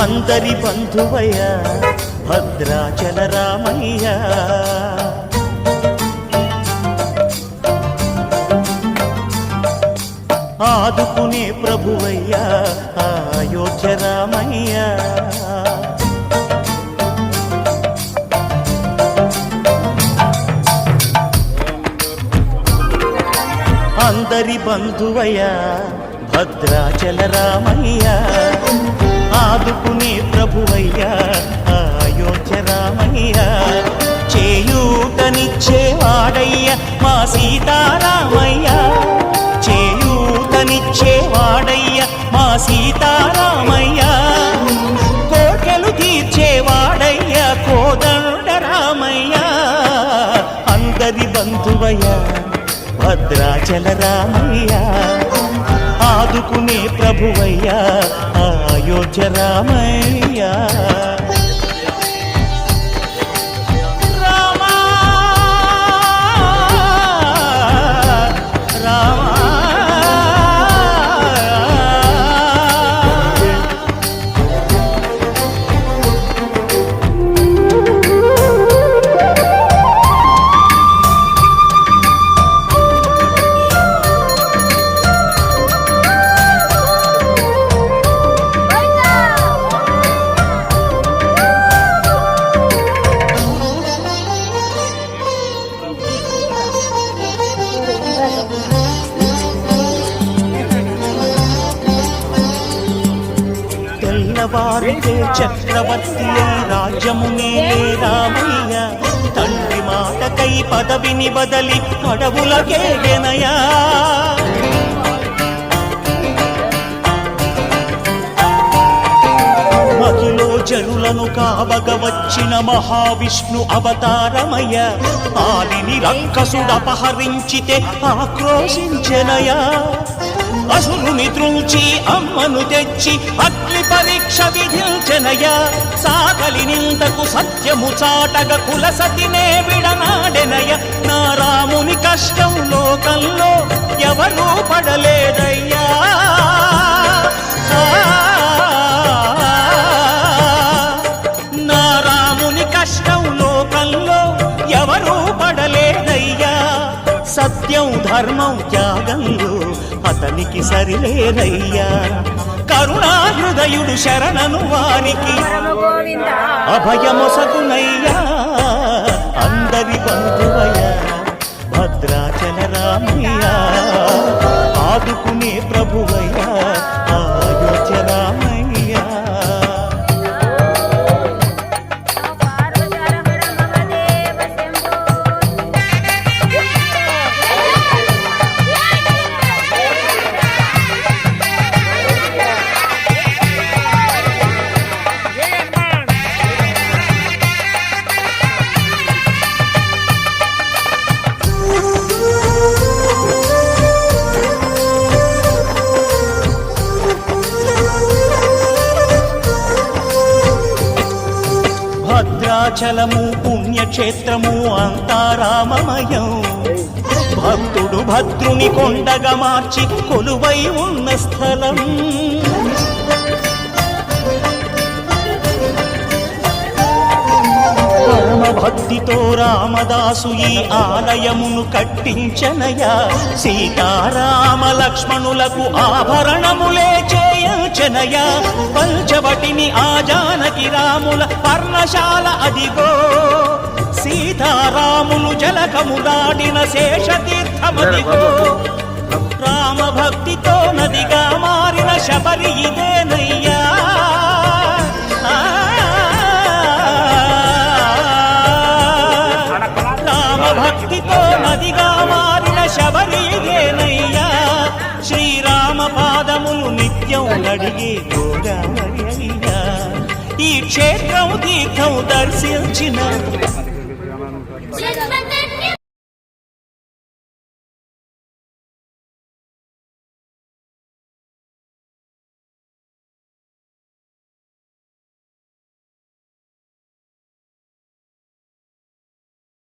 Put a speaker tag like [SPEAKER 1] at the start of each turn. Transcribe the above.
[SPEAKER 1] అందరి బంధువయ్య భద్రాచల రామయ్య, ఆదుకునే ప్రభువయ్య అయోధ్య రామయ్య. అందరి బంధువయ్య భద్రాచల రామయ్య, ఆదుకునే ప్రభువయ్య అయోధ్య రామయ్య. చేయూతనిచ్చేవాడయ్య మా సీతారామయ్య, చేయూతనిచ్చేవాడయ్య మా సీతారామయ్య. కోర్కెలు తీర్చేవాడయ్య కోదండ రామయ్య. అందరి బంధువయ్య భద్రాచల రామయ్య, ఆదుకునే ప్రభువయ్య అయోధ్య రామయ్య. తెల్లవారితే చక్రవర్తి రాజ్యమునే రామయ్య, తండ్రి మాటకై పదవిని బదలి అడవులకేగెనయా. మహిలో జరులను కావగ వచ్చిన మహావిష్ణు అవతారమయ్య, ఆలిని రక్కసుడపహరించితే ఆక్రోశించెనయా. అసురుని త్రుంచి అమ్మను తెచ్చి అగ్ని పరీక్ష విధించెనయ, సాగలి నిందకు సత్యము చాటగ కుల సతినే విడనాడెనయ. నా రాముని కష్టం లోకంలో ఎవరూ పడలేదయ్యా. నా రాముని కష్టం లోకంలో ఎవరూ పడలేదయ్యా. సత్యం ధర్మం త్యాగంలో అతనికి సరిలేదయ్యా. కరుణాహృదయుడు శరణను వారికి అభయమొసగునయ్యా. అందరి బంధువయ్య భద్రాచల రామయ్య, ఆదుకునే ప్రభువయ్య అయోధ్య రామయ్య. భద్రాచలము పుణ్యక్షేత్రము అంతా రామమయం, భక్తుడు భద్రుని కొండగా మార్చి కొలువై ఉన్న స్థలం. పరమ భక్తితో రామదాసు ఈ ఆలయమును కట్టించనయా. సీతారామ లక్ష్మణులకు ఆభరణములే చేయించనయా. పంచవటిని ఆ జానకి రాముల పర్ణశాల అదిగో, సీతారాములు జలకములాడిన శేషతీర్థమదిగో. రామ భక్తితో నదిగా మారిన శబరి ఇదేనయ్యా. భక్తితో నదిగా మారిన శబరి ఇదేనయ్యా. శ్రీరామ పాదములు నిత్యం అడిగే గోదావరియయ్యా. ఈ క్షేత్రం తీర్థం దర్శించిన